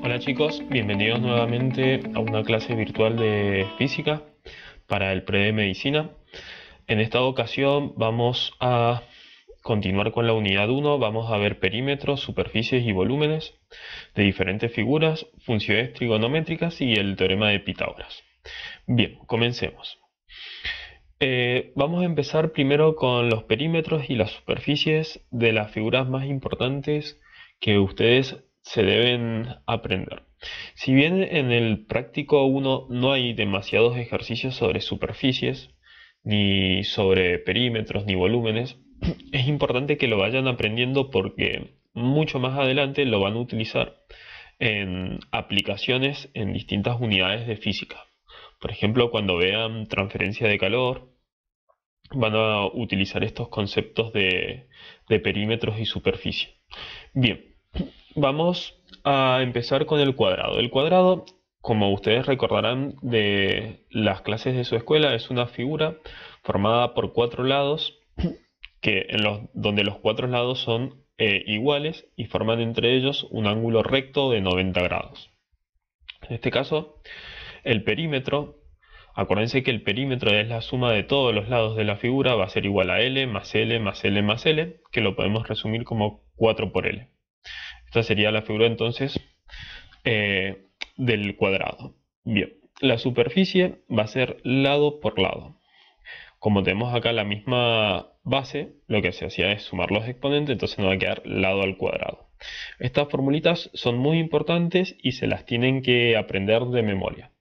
Hola chicos, bienvenidos nuevamente a una clase virtual de física para el pre de medicina. En esta ocasión vamos a continuar con la unidad 1, vamos a ver perímetros, superficies y volúmenes de diferentes figuras, funciones trigonométricas y el teorema de Pitágoras. Bien, comencemos. Vamos a empezar primero con los perímetros y las superficies de las figuras más importantes que ustedes se deben aprender. Si bien en el práctico 1 no hay demasiados ejercicios sobre superficies, ni sobre perímetros, ni volúmenes, es importante que lo vayan aprendiendo porque mucho más adelante lo van a utilizar en aplicaciones en distintas unidades de física. Por ejemplo, cuando vean transferencia de calor, van a utilizar estos conceptos de perímetros y superficie. Bien, vamos a empezar con el cuadrado. El cuadrado, como ustedes recordarán de las clases de su escuela, es una figura formada por cuatro lados donde los cuatro lados son iguales y forman entre ellos un ángulo recto de 90 grados. En este caso, el perímetro, acuérdense que el perímetro es la suma de todos los lados de la figura, va a ser igual a L más L más L más L, que lo podemos resumir como 4 por L. Esta sería la figura entonces del cuadrado. Bien, la superficie va a ser lado por lado. Como tenemos acá la misma base, lo que se hacía es sumar los exponentes, entonces nos va a quedar lado al cuadrado. Estas formulitas son muy importantes y se las tienen que aprender de memoria.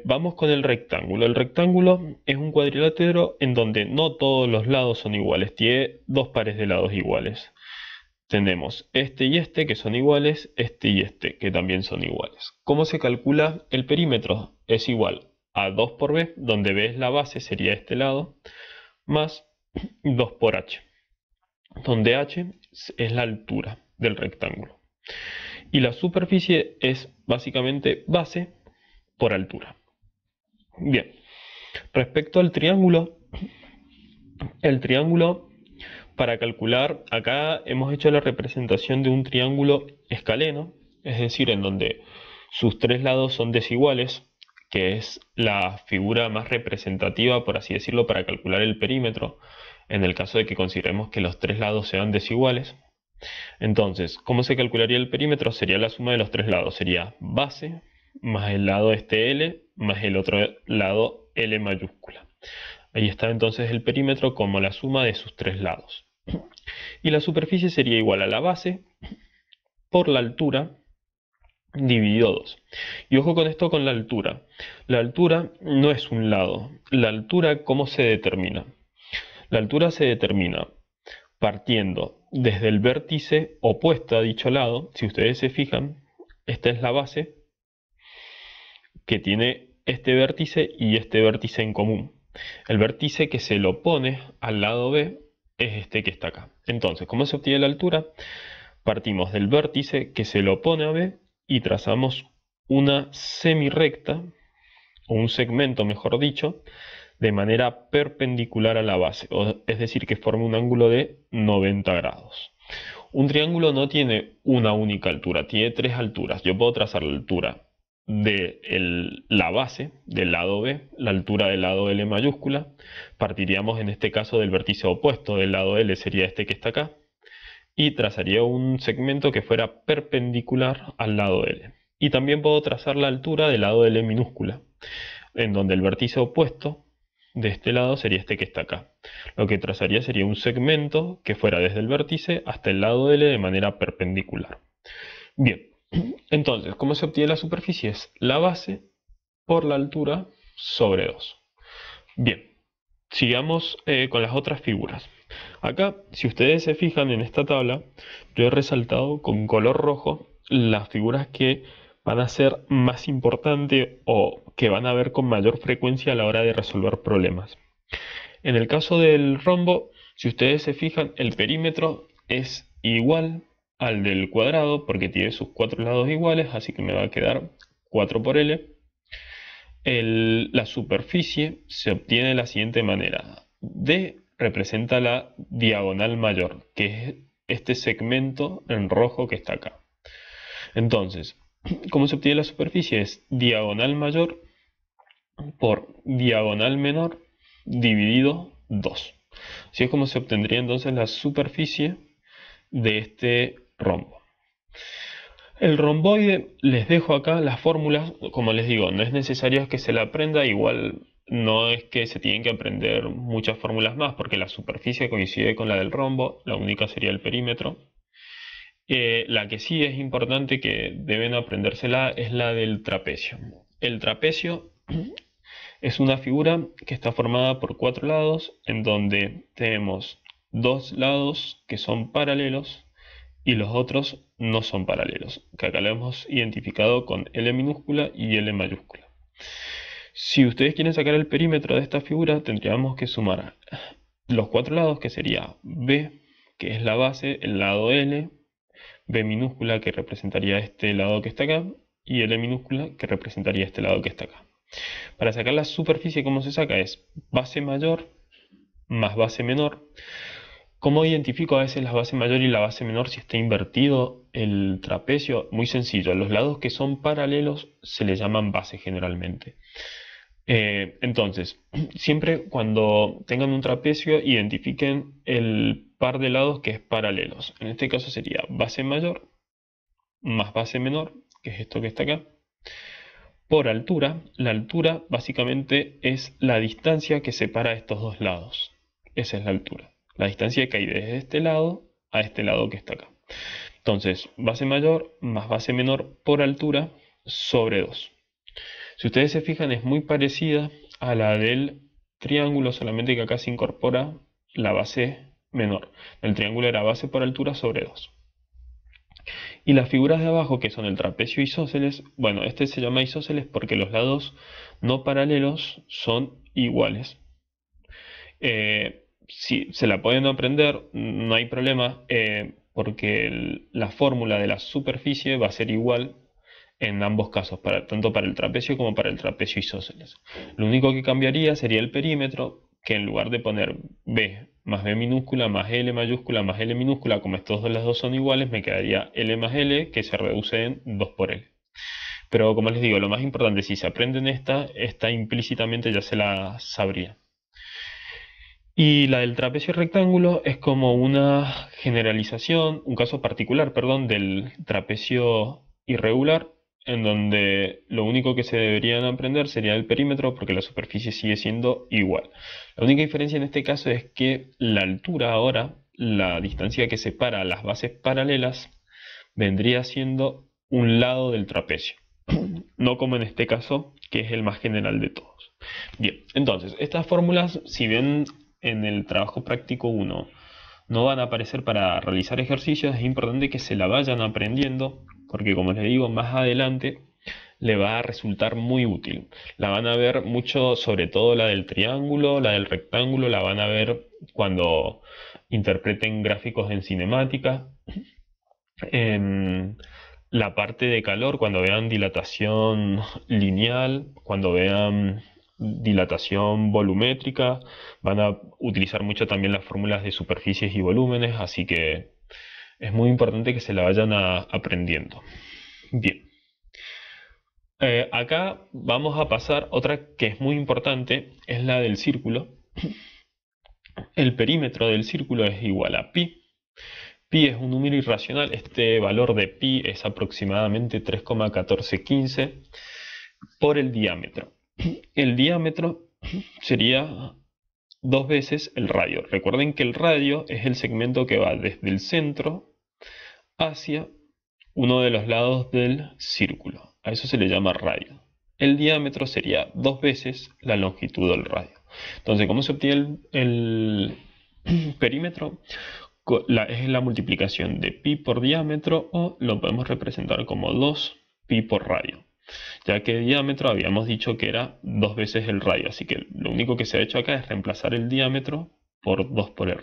Vamos con el rectángulo. El rectángulo es un cuadrilátero en donde no todos los lados son iguales, tiene dos pares de lados iguales. Tenemos este y este que son iguales, este y este que también son iguales. ¿Cómo se calcula el perímetro? Es igual a 2 por b, donde b es la base, sería este lado, más 2 por h, donde h es la altura del rectángulo. Y la superficie es básicamente base por altura. Bien, respecto al triángulo, el triángulo, para calcular, acá hemos hecho la representación de un triángulo escaleno, es decir, en donde sus tres lados son desiguales, que es la figura más representativa, por así decirlo, para calcular el perímetro, en el caso de que consideremos que los tres lados sean desiguales. Entonces, ¿cómo se calcularía el perímetro? Sería la suma de los tres lados, sería base más el lado este L más el otro lado L mayúscula. Ahí está entonces el perímetro como la suma de sus tres lados. Y la superficie sería igual a la base por la altura dividido 2. Y ojo con esto con la altura. La altura no es un lado. La altura, ¿cómo se determina? La altura se determina partiendo desde el vértice opuesto a dicho lado. Si ustedes se fijan, esta es la base que tiene este vértice y este vértice en común. El vértice que se lo opone al lado B es este que está acá. Entonces, ¿cómo se obtiene la altura? Partimos del vértice que se lo opone a B y trazamos una semirrecta, o un segmento mejor dicho, de manera perpendicular a la base, es decir, que forma un ángulo de 90 grados. Un triángulo no tiene una única altura, tiene tres alturas. Yo puedo trazar la altura de la base del lado B, la altura del lado L mayúscula. Partiríamos en este caso del vértice opuesto del lado L, sería este que está acá, y trazaría un segmento que fuera perpendicular al lado L. Y también puedo trazar la altura del lado L minúscula, en donde el vértice opuesto de este lado sería este que está acá. Lo que trazaría sería un segmento que fuera desde el vértice hasta el lado L de manera perpendicular. Bien, entonces, ¿cómo se obtiene la superficie? Es la base por la altura sobre 2. Bien, sigamos con las otras figuras. Acá, si ustedes se fijan en esta tabla, yo he resaltado con color rojo las figuras que van a ser más importantes o que van a ver con mayor frecuencia a la hora de resolver problemas. En el caso del rombo, si ustedes se fijan, el perímetro es igual al del cuadrado porque tiene sus cuatro lados iguales, así que me va a quedar 4 por L. La superficie se obtiene de la siguiente manera. D representa la diagonal mayor, que es este segmento en rojo que está acá. Entonces, ¿cómo se obtiene la superficie? Es diagonal mayor por diagonal menor dividido 2. Así es como se obtendría entonces la superficie de este rombo. El romboide, les dejo acá las fórmulas, como les digo, no es necesario que se la aprenda, igual no es que se tienen que aprender muchas fórmulas más, porque la superficie coincide con la del rombo, la única sería el perímetro. La que sí es importante que deben aprendérsela es la del trapecio. El trapecio es una figura que está formada por 4 lados, en donde tenemos 2 lados que son paralelos y los otros no son paralelos, que acá lo hemos identificado con L minúscula y L mayúscula. Si ustedes quieren sacar el perímetro de esta figura, tendríamos que sumar los 4 lados, que sería B, que es la base, el lado L, B minúscula, que representaría este lado que está acá, y L minúscula, que representaría este lado que está acá. Para sacar la superficie, ¿cómo se saca? Es base mayor más base menor. ¿Cómo identifico a veces la base mayor y la base menor si está invertido el trapecio? Muy sencillo, los lados que son paralelos se les llaman base generalmente. Entonces, siempre cuando tengan un trapecio, identifiquen el par de lados que es paralelos. En este caso sería base mayor más base menor, que es esto que está acá, por altura. La altura básicamente es la distancia que separa estos dos lados. Esa es la altura. La distancia que hay desde este lado a este lado que está acá. Entonces, base mayor más base menor por altura sobre 2. Si ustedes se fijan, es muy parecida a la del triángulo, solamente que acá se incorpora la base menor. El triángulo era base por altura sobre 2. Y las figuras de abajo, que son el trapecio isósceles, bueno, este se llama isósceles porque los lados no paralelos son iguales. Si se la pueden aprender, no hay problema, porque la fórmula de la superficie va a ser igual en ambos casos, tanto para el trapecio como para el trapecio isósceles. Lo único que cambiaría sería el perímetro, que en lugar de poner B más B minúscula más L mayúscula más L minúscula, como estos dos, las dos son iguales, me quedaría L más L, que se reduce en 2 por L. Pero como les digo, lo más importante, si se aprenden esta implícitamente ya se la sabría. Y la del trapecio rectángulo es como una generalización, un caso particular, perdón, del trapecio irregular, en donde lo único que se deberían aprender sería el perímetro, porque la superficie sigue siendo igual. La única diferencia en este caso es que la altura ahora, la distancia que separa las bases paralelas, vendría siendo un lado del trapecio, no como en este caso, que es el más general de todos. Bien, entonces, estas fórmulas, si bien en el trabajo práctico 1 no van a aparecer para realizar ejercicios, es importante que se la vayan aprendiendo, porque como les digo, más adelante le va a resultar muy útil. La van a ver mucho, sobre todo la del triángulo, la del rectángulo, la van a ver cuando interpreten gráficos en cinemática. En la parte de calor, cuando vean dilatación lineal, cuando vean dilatación volumétrica, van a utilizar mucho también las fórmulas de superficies y volúmenes, así que es muy importante que se la vayan aprendiendo. Bien. Acá vamos a pasar otra que es muy importante, es la del círculo. El perímetro del círculo es igual a pi. Pi es un número irracional, este valor de pi es aproximadamente 3,1415 por el diámetro. El diámetro sería 2 veces el radio. Recuerden que el radio es el segmento que va desde el centro hacia uno de los lados del círculo. A eso se le llama radio. El diámetro sería 2 veces la longitud del radio. Entonces, ¿cómo se obtiene el perímetro? Es la multiplicación de pi por diámetro, o lo podemos representar como 2 pi por radio, ya que el diámetro habíamos dicho que era 2 veces el radio, así que lo único que se ha hecho acá es reemplazar el diámetro por 2 por r.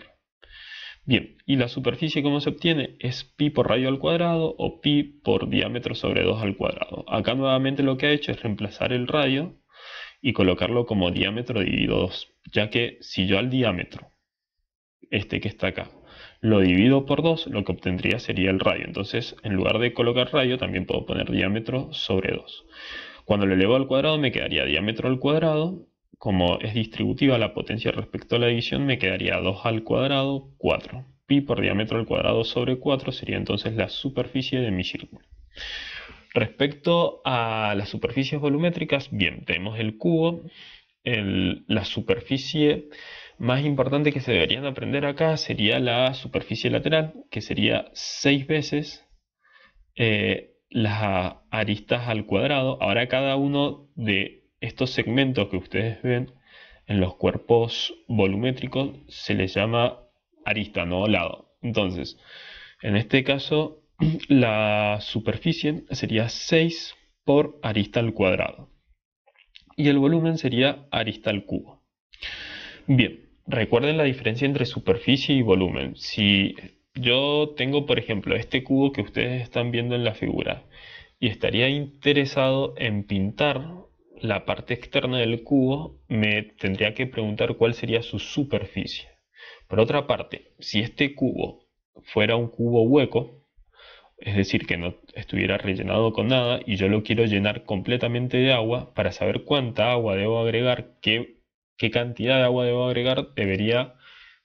Bien, y la superficie, ¿cómo se obtiene? Es pi por radio al cuadrado o pi por diámetro sobre 2 al cuadrado. Acá nuevamente lo que ha hecho es reemplazar el radio y colocarlo como diámetro dividido 2, ya que si yo al diámetro, este que está acá, lo divido por 2, lo que obtendría sería el radio. Entonces, en lugar de colocar radio, también puedo poner diámetro sobre 2. Cuando lo elevo al cuadrado, me quedaría diámetro al cuadrado. Como es distributiva la potencia respecto a la división, me quedaría 2 al cuadrado, 4. Pi por diámetro al cuadrado sobre 4 sería entonces la superficie de mi círculo. Respecto a las superficies volumétricas, bien, tenemos el cubo. La superficie más importante que se deberían aprender acá sería la superficie lateral, que sería 6 veces las aristas al cuadrado. Ahora cada uno de estos segmentos que ustedes ven en los cuerpos volumétricos se les llama arista, no lado. Entonces, en este caso, la superficie sería 6 por arista al cuadrado. Y el volumen sería arista al cubo. Bien, recuerden la diferencia entre superficie y volumen. Si yo tengo, por ejemplo, este cubo que ustedes están viendo en la figura y estaría interesado en pintar la parte externa del cubo, me tendría que preguntar cuál sería su superficie. Por otra parte, si este cubo fuera un cubo hueco, es decir, que no estuviera rellenado con nada y yo lo quiero llenar completamente de agua, para saber cuánta agua debo agregar, qué cantidad de agua debo agregar, debería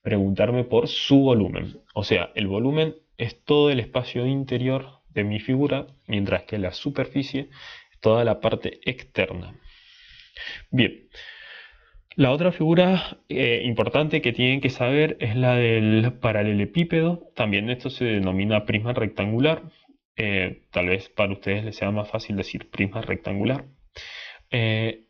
preguntarme por su volumen. O sea, el volumen es todo el espacio interior de mi figura, mientras que la superficie es toda la parte externa. Bien, la otra figura importante que tienen que saber es la del paralelepípedo. También esto se denomina prisma rectangular. Tal vez para ustedes les sea más fácil decir prisma rectangular.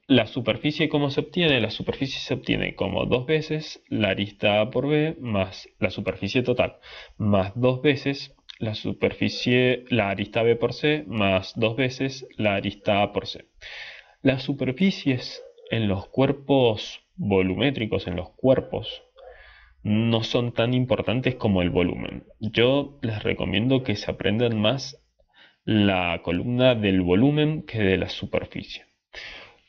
La superficie, ¿cómo se obtiene? La superficie se obtiene como 2 veces la arista A por B más la superficie total, más 2 veces la arista B por C, más 2 veces la arista A por C. Las superficies en los cuerpos volumétricos, en los cuerpos, no son tan importantes como el volumen. Yo les recomiendo que se aprendan más la columna del volumen que de la superficie.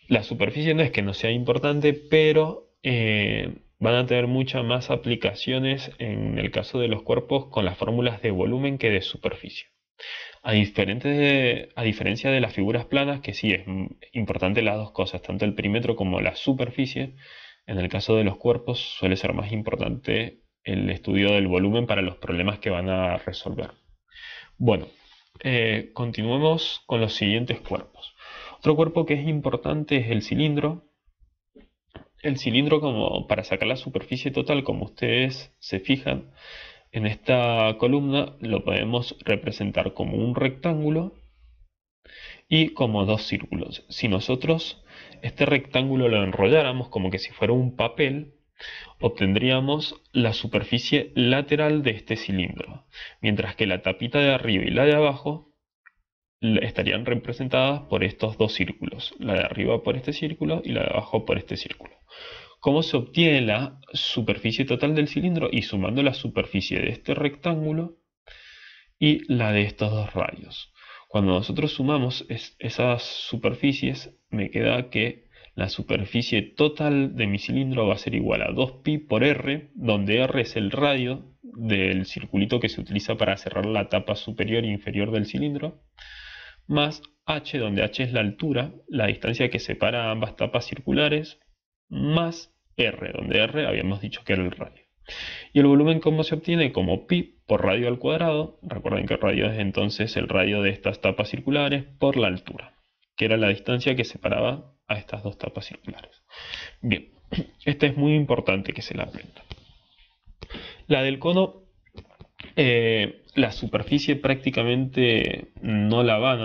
La superficie no es que no sea importante, pero van a tener muchas más aplicaciones en el caso de los cuerpos con las fórmulas de volumen que de superficie. A diferencia de las figuras planas, que sí es importante las dos cosas, tanto el perímetro como la superficie, en el caso de los cuerpos suele ser más importante el estudio del volumen para los problemas que van a resolver. Bueno, continuemos con los siguientes cuerpos. Otro cuerpo que es importante es el cilindro. El cilindro, como para sacar la superficie total, como ustedes se fijan, en esta columna lo podemos representar como un rectángulo y como dos círculos. Si nosotros este rectángulo lo enrolláramos como que si fuera un papel, obtendríamos la superficie lateral de este cilindro, mientras que la tapita de arriba y la de abajo estarían representadas por estos dos círculos, la de arriba por este círculo y la de abajo por este círculo. ¿Cómo se obtiene la superficie total del cilindro? Y sumando la superficie de este rectángulo y la de estos dos radios. Cuando nosotros sumamos esas superficies, me queda que la superficie total de mi cilindro va a ser igual a 2pi por r, donde r es el radio del circulito que se utiliza para cerrar la tapa superior e inferior del cilindro, más h, donde h es la altura, la distancia que separa ambas tapas circulares, más r, donde r habíamos dicho que era el radio. Y el volumen, ¿cómo se obtiene? Como pi por radio al cuadrado. Recuerden que el radio es entonces el radio de estas tapas circulares por la altura, que era la distancia que separaba a estas dos tapas circulares. Bien, esta es muy importante que se la aprendan. La del cono, la superficie prácticamente no la van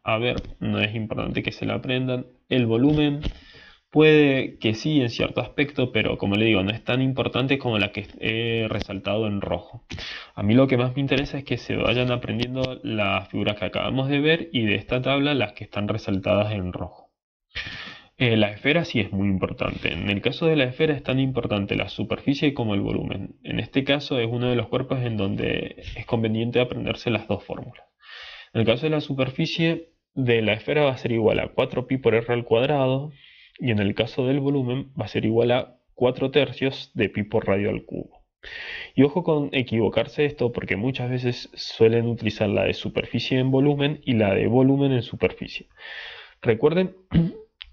a ver, no es importante que se la aprendan. El volumen puede que sí en cierto aspecto, pero como le digo, no es tan importante como la que he resaltado en rojo. A mí lo que más me interesa es que se vayan aprendiendo las figuras que acabamos de ver y de esta tabla las que están resaltadas en rojo. La esfera sí es muy importante. En el caso de la esfera es tan importante la superficie como el volumen. En este caso es uno de los cuerpos en donde es conveniente aprenderse las dos fórmulas. En el caso de la superficie de la esfera va a ser igual a 4pi por r al cuadrado, y en el caso del volumen va a ser igual a 4 tercios de pi por radio al cubo. Y ojo con equivocarse esto porque muchas veces suelen utilizar la de superficie en volumen y la de volumen en superficie. Recuerden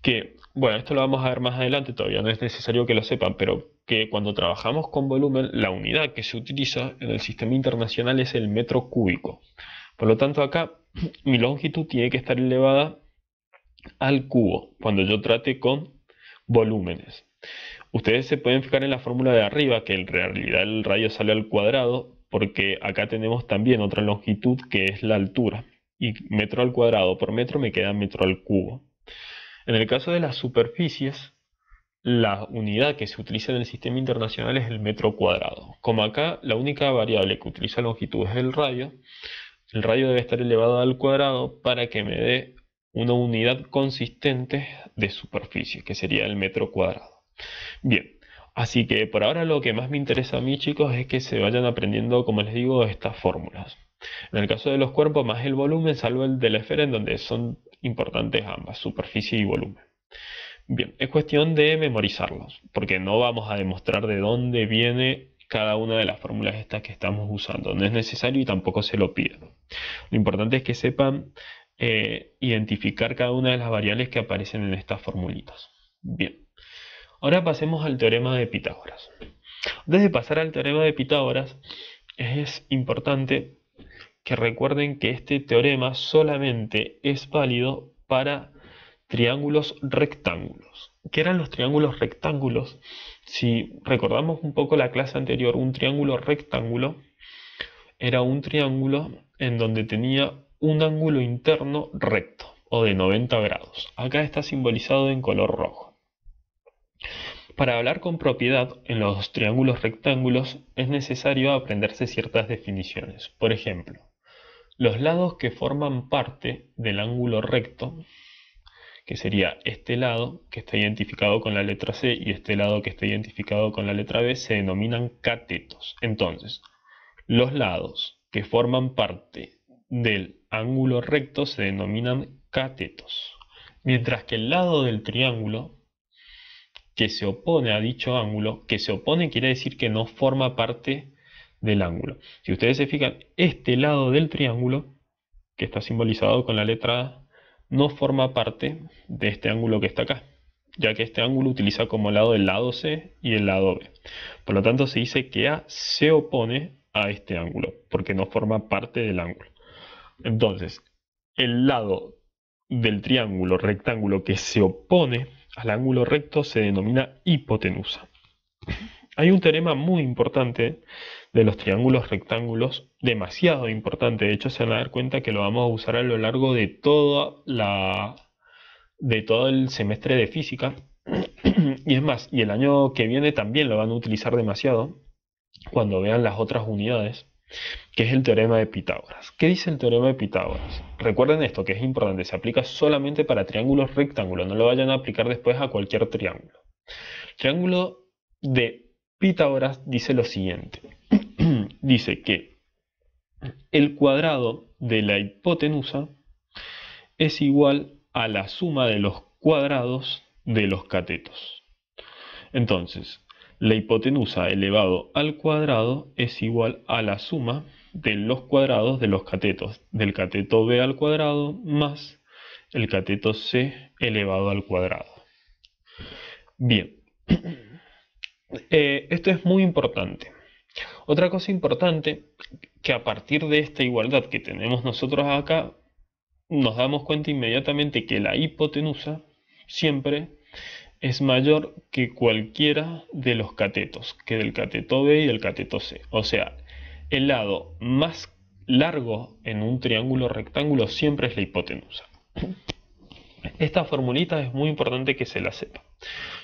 que, bueno, esto lo vamos a ver más adelante, todavía no es necesario que lo sepan, pero que cuando trabajamos con volumen, la unidad que se utiliza en el sistema internacional es el metro cúbico. Por lo tanto, acá mi longitud tiene que estar elevada al cubo cuando yo trate con volúmenes. Ustedes se pueden fijar en la fórmula de arriba, que en realidad el radio sale al cuadrado, porque acá tenemos también otra longitud que es la altura. Y metro al cuadrado por metro me queda metro al cubo. En el caso de las superficies, la unidad que se utiliza en el sistema internacional es el metro cuadrado. Como acá la única variable que utiliza longitud es el radio debe estar elevado al cuadrado para que me dé una unidad consistente de superficie, que sería el metro cuadrado. Bien, así que por ahora lo que más me interesa a mí, chicos, es que se vayan aprendiendo, como les digo, estas fórmulas. En el caso de los cuerpos, más el volumen, salvo el de la esfera, en donde son importantes ambas, superficie y volumen. Bien, es cuestión de memorizarlos, porque no vamos a demostrar de dónde viene cada una de las fórmulas estas que estamos usando. No es necesario y tampoco se lo piden. Lo importante es que sepan identificar cada una de las variables que aparecen en estas formulitas. Bien, ahora pasemos al teorema de Pitágoras. Antes de pasar al teorema de Pitágoras, es importante que recuerden que este teorema solamente es válido para triángulos rectángulos. ¿Qué eran los triángulos rectángulos? Si recordamos un poco la clase anterior, un triángulo rectángulo era un triángulo en donde tenía un ángulo interno recto o de 90 grados. Acá está simbolizado en color rojo. Para hablar con propiedad en los triángulos rectángulos es necesario aprenderse ciertas definiciones. Por ejemplo, los lados que forman parte del ángulo recto, que sería este lado que está identificado con la letra C y este lado que está identificado con la letra B, se denominan catetos. Entonces, los lados que forman parte del ángulo recto se denominan catetos, mientras que el lado del triángulo que se opone a dicho ángulo, que se opone quiere decir que no forma parte del ángulo. Si ustedes se fijan, este lado del triángulo, que está simbolizado con la letra A, no forma parte de este ángulo que está acá, ya que este ángulo utiliza como lado el lado C y el lado B. Por lo tanto, se dice que A se opone a este ángulo, porque no forma parte del ángulo. Entonces, el lado del triángulo rectángulo que se opone al ángulo recto se denomina hipotenusa. Hay un teorema muy importante de los triángulos rectángulos, demasiado importante, de hecho se van a dar cuenta que lo vamos a usar a lo largo de todo el semestre de física, y es más, y el año que viene también lo van a utilizar demasiado, cuando vean las otras unidades, que es el teorema de Pitágoras. ¿Qué dice el teorema de Pitágoras? Recuerden esto, que es importante, se aplica solamente para triángulos rectángulos, no lo vayan a aplicar después a cualquier triángulo. El triángulo de Pitágoras dice lo siguiente, dice que el cuadrado de la hipotenusa es igual a la suma de los cuadrados de los catetos. Entonces, la hipotenusa elevado al cuadrado es igual a la suma de los cuadrados de los catetos, del cateto b al cuadrado más el cateto c elevado al cuadrado. Bien, esto es muy importante. Otra cosa importante, que a partir de esta igualdad que tenemos nosotros acá, nos damos cuenta inmediatamente que la hipotenusa siempre es mayor que cualquiera de los catetos, que del cateto B y del cateto C. O sea, el lado más largo en un triángulo rectángulo siempre es la hipotenusa. Esta formulita es muy importante que se la sepa.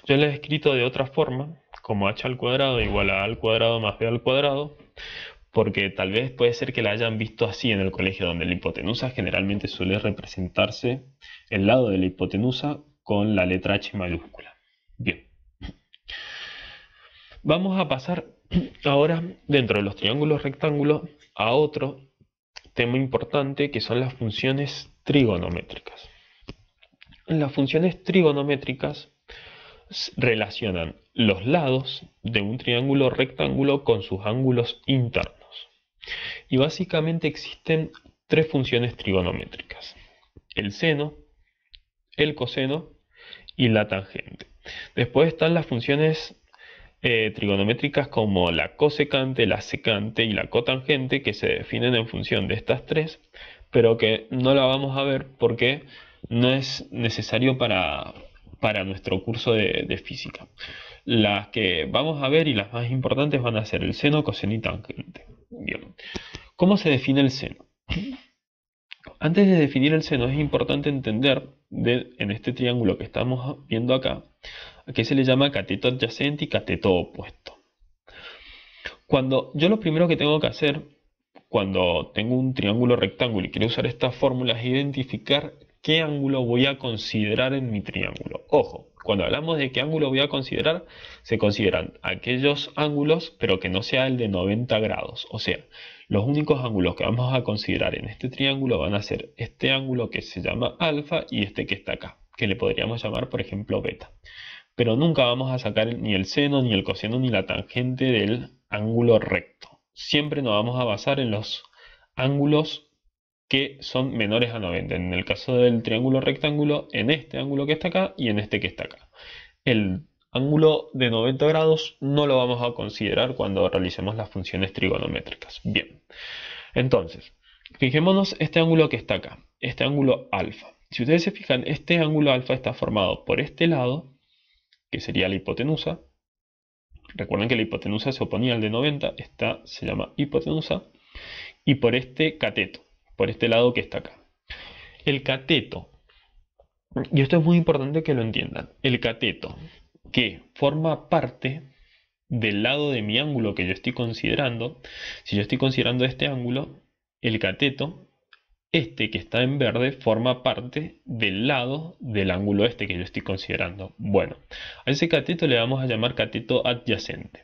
Yo la he escrito de otra forma, como h al cuadrado igual a al cuadrado más b al cuadrado, porque tal vez puede ser que la hayan visto así en el colegio, donde la hipotenusa generalmente suele representarse el lado de la hipotenusa con la letra h mayúscula. Bien, vamos a pasar ahora dentro de los triángulos rectángulos a otro tema importante, que son las funciones trigonométricas. Las funciones trigonométricas relacionan los lados de un triángulo rectángulo con sus ángulos internos. Y básicamente existen tres funciones trigonométricas: el seno, el coseno y la tangente. Después están las funciones trigonométricas como la cosecante, la secante y la cotangente, que se definen en función de estas tres, pero que no la vamos a ver porque no es necesario para nuestro curso de física. Las que vamos a ver y las más importantes van a ser el seno, coseno y tangente. Bien. ¿Cómo se define el seno? Antes de definir el seno es importante entender en este triángulo que estamos viendo acá, a qué se le llama cateto adyacente y cateto opuesto. Yo lo primero que tengo que hacer cuando tengo un triángulo rectángulo y quiero usar estas fórmulas es identificar qué ángulo voy a considerar en mi triángulo. Ojo, cuando hablamos de qué ángulo voy a considerar, se consideran aquellos ángulos, pero que no sea el de 90 grados. O sea, los únicos ángulos que vamos a considerar en este triángulo van a ser este ángulo que se llama alfa y este que está acá, que le podríamos llamar, por ejemplo, beta. Pero nunca vamos a sacar ni el seno, ni el coseno, ni la tangente del ángulo recto. Siempre nos vamos a basar en los ángulos que son menores a 90. En el caso del triángulo rectángulo, en este ángulo que está acá y en este que está acá. El ángulo de 90 grados no lo vamos a considerar cuando realicemos las funciones trigonométricas. Bien, entonces, fijémonos este ángulo que está acá, este ángulo alfa. Si ustedes se fijan, este ángulo alfa está formado por este lado, que sería la hipotenusa. Recuerden que la hipotenusa se oponía al de 90, esta se llama hipotenusa, y por este cateto, por este lado que está acá. El cateto, y esto es muy importante que lo entiendan, el cateto que forma parte del lado de mi ángulo que yo estoy considerando, si yo estoy considerando este ángulo, el cateto, este que está en verde, forma parte del lado del ángulo este que yo estoy considerando. Bueno, a ese cateto le vamos a llamar cateto adyacente.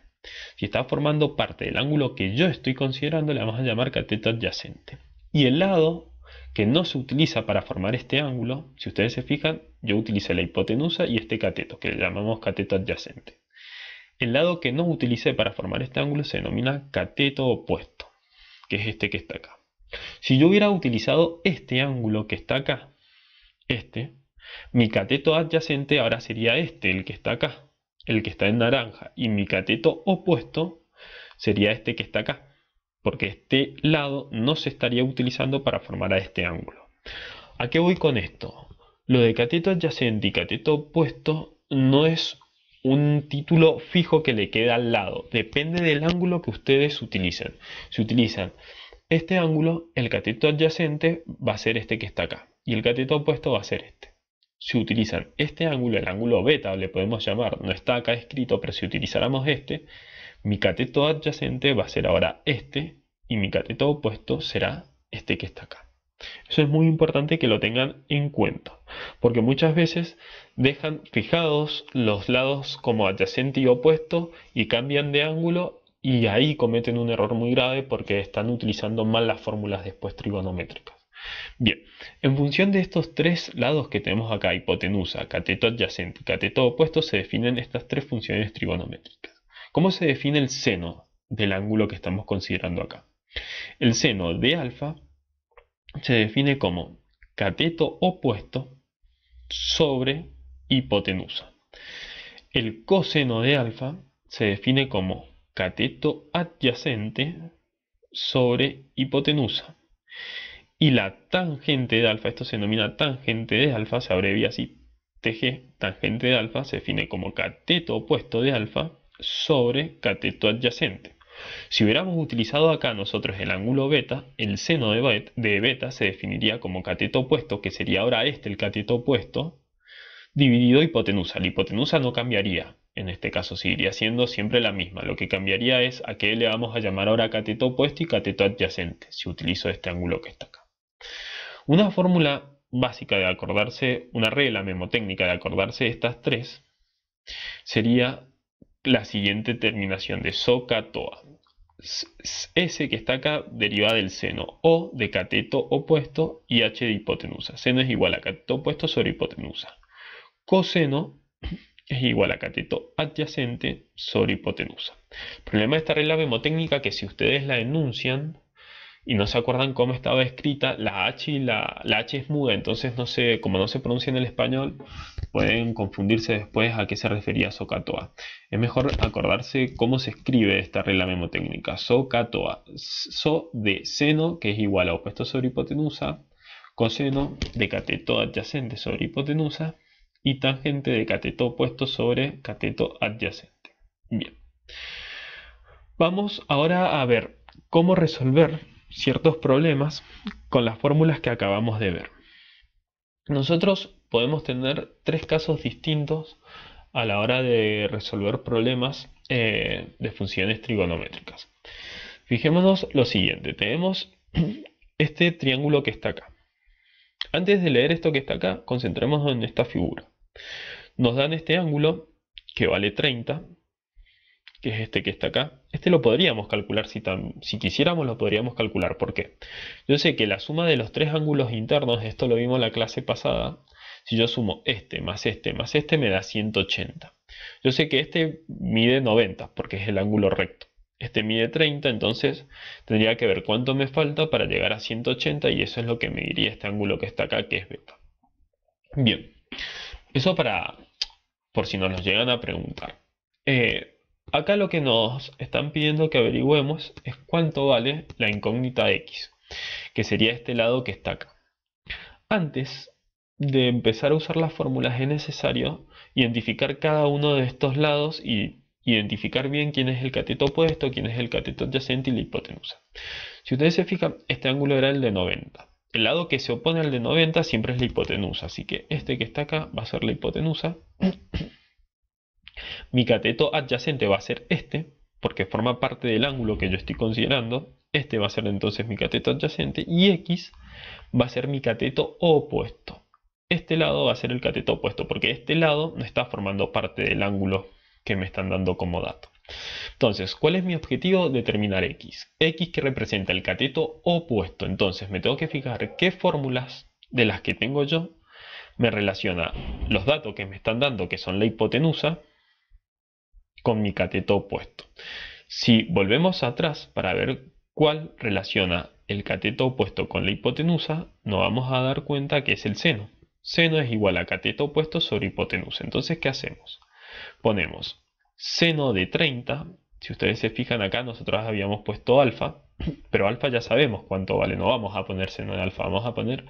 Si está formando parte del ángulo que yo estoy considerando, le vamos a llamar cateto adyacente. Y el lado que no se utiliza para formar este ángulo, si ustedes se fijan, yo utilicé la hipotenusa y este cateto, que le llamamos cateto adyacente. El lado que no utilicé para formar este ángulo se denomina cateto opuesto, que es este que está acá. Si yo hubiera utilizado este ángulo que está acá, mi cateto adyacente ahora sería este, el que está acá, el que está en naranja, y mi cateto opuesto sería este que está acá, porque este lado no se estaría utilizando para formar a este ángulo. ¿A qué voy con esto? Lo de cateto adyacente y cateto opuesto no es un título fijo que le queda al lado, depende del ángulo que ustedes utilicen. Si utilizan este ángulo, el cateto adyacente va a ser este que está acá y el cateto opuesto va a ser este. Si utilizan este ángulo, el ángulo beta le podemos llamar, no está acá escrito, pero si utilizáramos este, mi cateto adyacente va a ser ahora este y mi cateto opuesto será este que está acá. Eso es muy importante que lo tengan en cuenta, porque muchas veces dejan fijados los lados como adyacente y opuesto y cambian de ángulo y ahí cometen un error muy grave porque están utilizando mal las fórmulas después trigonométricas. Bien, en función de estos tres lados que tenemos acá, hipotenusa, cateto adyacente y cateto opuesto, se definen estas tres funciones trigonométricas. ¿Cómo se define el seno del ángulo que estamos considerando acá? El seno de alfa se define como cateto opuesto sobre hipotenusa. El coseno de alfa se define como cateto adyacente sobre hipotenusa. Y la tangente de alfa, esto se denomina tangente de alfa, se abrevia así, TG, tangente de alfa, se define como cateto opuesto de alfa sobre cateto adyacente. Si hubiéramos utilizado acá nosotros el ángulo beta, el seno de beta se definiría como cateto opuesto, que sería ahora este el cateto opuesto, dividido hipotenusa. La hipotenusa no cambiaría, en este caso seguiría siendo siempre la misma. Lo que cambiaría es a qué le vamos a llamar ahora cateto opuesto y cateto adyacente, si utilizo este ángulo que está acá. Una fórmula básica de acordarse, una regla memotécnica de acordarse de estas tres, sería la siguiente terminación de SOCATOA. S que está acá deriva del seno, O de cateto opuesto y H de hipotenusa. Seno es igual a cateto opuesto sobre hipotenusa. Coseno es igual a cateto adyacente sobre hipotenusa. El problema de esta regla memotécnica es que si ustedes la enuncian y no se acuerdan cómo estaba escrita, la H y la H es muda, entonces no sé, como no se pronuncia en el español, pueden confundirse después a qué se refería SOHCAHTOA. Es mejor acordarse cómo se escribe esta regla memotécnica. SOHCAHTOA. So de seno, que es igual a opuesto sobre hipotenusa, coseno de cateto adyacente sobre hipotenusa, y tangente de cateto opuesto sobre cateto adyacente. Bien. Vamos ahora a ver cómo resolver ciertos problemas con las fórmulas que acabamos de ver. Nosotros podemos tener tres casos distintos a la hora de resolver problemas de funciones trigonométricas. Fijémonos lo siguiente, tenemos este triángulo que está acá. Antes de leer esto que está acá, concentrémonos en esta figura. Nos dan este ángulo que vale 30, que es este que está acá. Este lo podríamos calcular, si quisiéramos lo podríamos calcular. ¿Por qué? Yo sé que la suma de los tres ángulos internos, esto lo vimos en la clase pasada, si yo sumo este más este me da 180. Yo sé que este mide 90 porque es el ángulo recto. Este mide 30, entonces tendría que ver cuánto me falta para llegar a 180 y eso es lo que me diría este ángulo que está acá, que es beta. Bien, eso por si nos lo llegan a preguntar. Acá lo que nos están pidiendo que averigüemos es cuánto vale la incógnita x, que sería este lado que está acá. Antes de empezar a usar las fórmulas es necesario identificar cada uno de estos lados y identificar bien quién es el cateto opuesto, quién es el cateto adyacente y la hipotenusa. Si ustedes se fijan, este ángulo era el de 90. El lado que se opone al de 90 siempre es la hipotenusa, así que este que está acá va a ser la hipotenusa. Mi cateto adyacente va a ser este, porque forma parte del ángulo que yo estoy considerando. Este va a ser entonces mi cateto adyacente y x va a ser mi cateto opuesto. Este lado va a ser el cateto opuesto, porque este lado no está formando parte del ángulo que me están dando como dato. Entonces, ¿cuál es mi objetivo? Determinar x. X que representa el cateto opuesto. Entonces, me tengo que fijar qué fórmulas de las que tengo yo me relaciona los datos que me están dando, que son la hipotenusa, con mi cateto opuesto. Si volvemos atrás para ver cuál relaciona el cateto opuesto con la hipotenusa, nos vamos a dar cuenta que es el seno. Seno es igual a cateto opuesto sobre hipotenusa. Entonces, ¿qué hacemos? Ponemos seno de 30. Si ustedes se fijan acá, nosotros habíamos puesto alfa, pero alfa ya sabemos cuánto vale. No vamos a poner seno de alfa, vamos a poner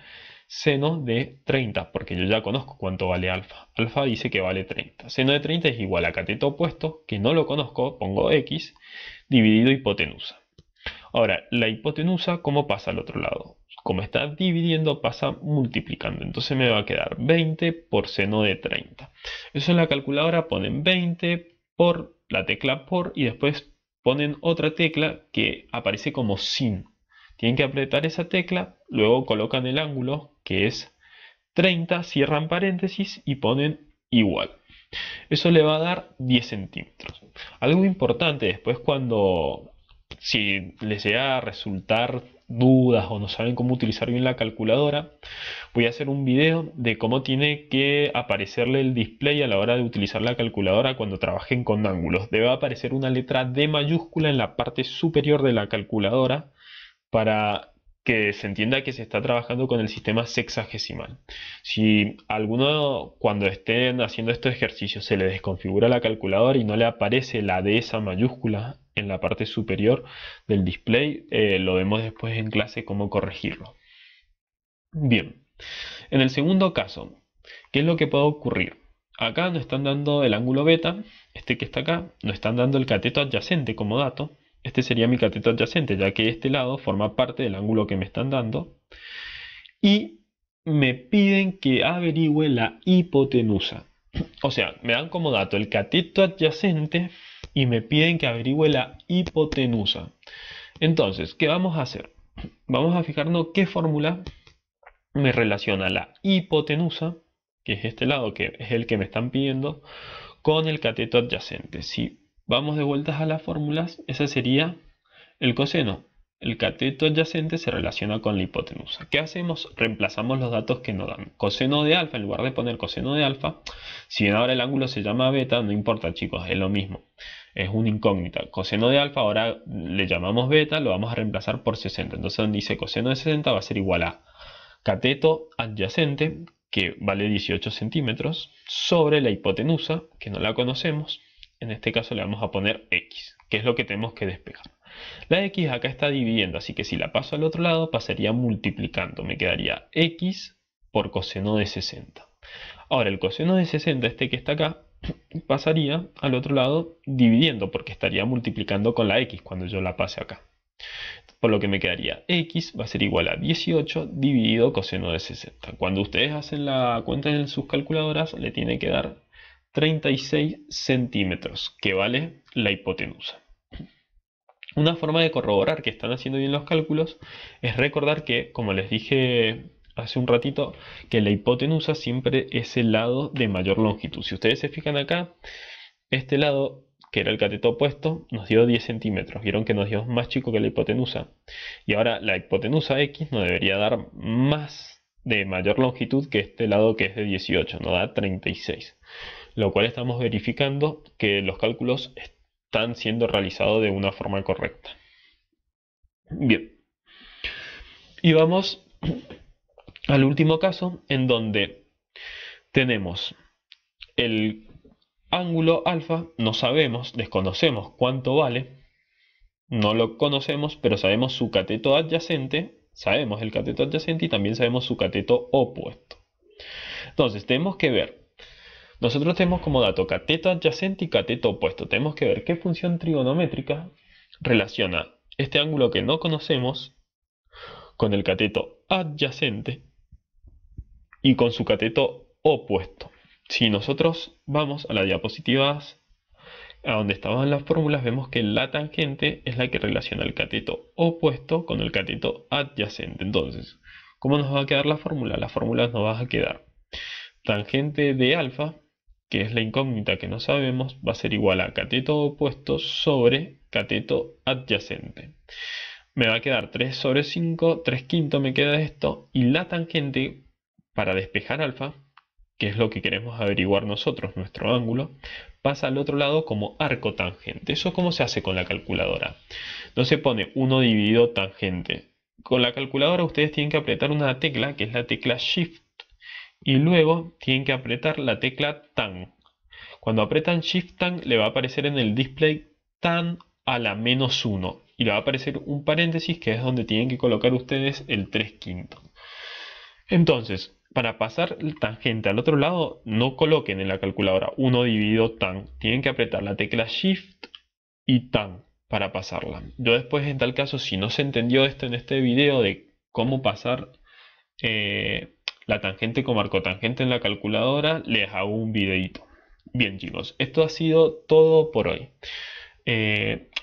seno de 30, porque yo ya conozco cuánto vale alfa. Alfa dice que vale 30. Seno de 30 es igual a cateto opuesto, que no lo conozco, pongo x, dividido hipotenusa. Ahora, la hipotenusa, ¿cómo pasa al otro lado? Como está dividiendo, pasa multiplicando. Entonces me va a quedar 20 por seno de 30. Eso en la calculadora ponen 20 por la tecla por y después ponen otra tecla que aparece como sin. Tienen que apretar esa tecla, luego colocan el ángulo, que es 30, cierran paréntesis y ponen igual. Eso le va a dar 10 centímetros. Algo importante después si les llega a resultar dudas o no saben cómo utilizar bien la calculadora, voy a hacer un video de cómo tiene que aparecerle el display a la hora de utilizar la calculadora cuando trabajen con ángulos. Debe aparecer una letra D mayúscula en la parte superior de la calculadora para que se entienda que se está trabajando con el sistema sexagesimal. Si alguno cuando estén haciendo estos ejercicios se le desconfigura la calculadora y no le aparece la D esa mayúscula en la parte superior del display, lo vemos después en clase cómo corregirlo. Bien, en el segundo caso, ¿qué es lo que puede ocurrir? Acá nos están dando el ángulo beta, este que está acá, nos están dando el cateto adyacente como dato. Este sería mi cateto adyacente, ya que este lado forma parte del ángulo que me están dando. Y me piden que averigüe la hipotenusa. O sea, me dan como dato el cateto adyacente y me piden que averigüe la hipotenusa. Entonces, ¿qué vamos a hacer? Vamos a fijarnos qué fórmula me relaciona la hipotenusa, que es este lado, que es el que me están pidiendo, con el cateto adyacente. Si vamos de vueltas a las fórmulas, ese sería el coseno. el cateto adyacente se relaciona con la hipotenusa. ¿Qué hacemos? Reemplazamos los datos que nos dan. Coseno de alfa, en lugar de poner coseno de alfa, si bien ahora el ángulo se llama beta, no importa chicos, es lo mismo. Es una incógnita. Coseno de alfa, ahora le llamamos beta, lo vamos a reemplazar por 60. Entonces donde dice coseno de 60 va a ser igual a cateto adyacente, que vale 18 centímetros, sobre la hipotenusa, que no la conocemos. En este caso le vamos a poner x, que es lo que tenemos que despejar. La x acá está dividiendo, así que si la paso al otro lado pasaría multiplicando. Me quedaría x por coseno de 60. Ahora el coseno de 60, este que está acá, pasaría al otro lado dividiendo, porque estaría multiplicando con la x cuando yo la pase acá. Por lo que me quedaría x va a ser igual a 18 dividido coseno de 60. Cuando ustedes hacen la cuenta en sus calculadoras, le tiene que dar 36 centímetros, que vale la hipotenusa. Una forma de corroborar que están haciendo bien los cálculos es recordar que, como les dije hace un ratito, que la hipotenusa siempre es el lado de mayor longitud. Si ustedes se fijan acá, este lado, que era el cateto opuesto, nos dio 10 centímetros. Vieron que nos dio más chico que la hipotenusa. Y ahora la hipotenusa X nos debería dar más de mayor longitud que este lado que es de 18, nos da 36. Lo cual estamos verificando que los cálculos están siendo realizados de una forma correcta. Bien. Y vamos al último caso, en donde tenemos el ángulo alfa, no sabemos, desconocemos cuánto vale, no lo conocemos, pero sabemos su cateto adyacente, sabemos el cateto adyacente y también sabemos su cateto opuesto. Entonces tenemos que ver, nosotros tenemos como dato cateto adyacente y cateto opuesto, tenemos que ver qué función trigonométrica relaciona este ángulo que no conocemos con el cateto adyacente y con su cateto opuesto. Si nosotros vamos a las diapositivas a donde estaban las fórmulas, vemos que la tangente es la que relaciona el cateto opuesto con el cateto adyacente. Entonces, ¿cómo nos va a quedar la fórmula? La fórmula nos va a quedar tangente de alfa, que es la incógnita que no sabemos, va a ser igual a cateto opuesto sobre cateto adyacente. Me va a quedar 3 sobre 5, 3 quintos me queda esto, y la tangente, para despejar alfa, que es lo que queremos averiguar nosotros, nuestro ángulo, pasa al otro lado como arco tangente. ¿Eso cómo se hace con la calculadora? No se pone 1 dividido tangente. Con la calculadora ustedes tienen que apretar una tecla, que es la tecla Shift, y luego tienen que apretar la tecla tan. Cuando apretan Shift tan, le va a aparecer en el display tan a la menos 1, y le va a aparecer un paréntesis que es donde tienen que colocar ustedes el 3 quintos. Entonces, para pasar el tangente al otro lado, no coloquen en la calculadora 1 dividido tan. Tienen que apretar la tecla Shift y tan para pasarla. Yo después, en tal caso, si no se entendió esto en este video de cómo pasar la tangente como arcotangente en la calculadora, les hago un videito. Bien chicos, esto ha sido todo por hoy.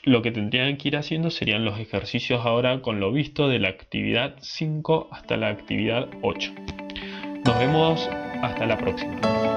Lo que tendrían que ir haciendo serían los ejercicios ahora con lo visto de la actividad 5 hasta la actividad 8. Nos vemos hasta la próxima.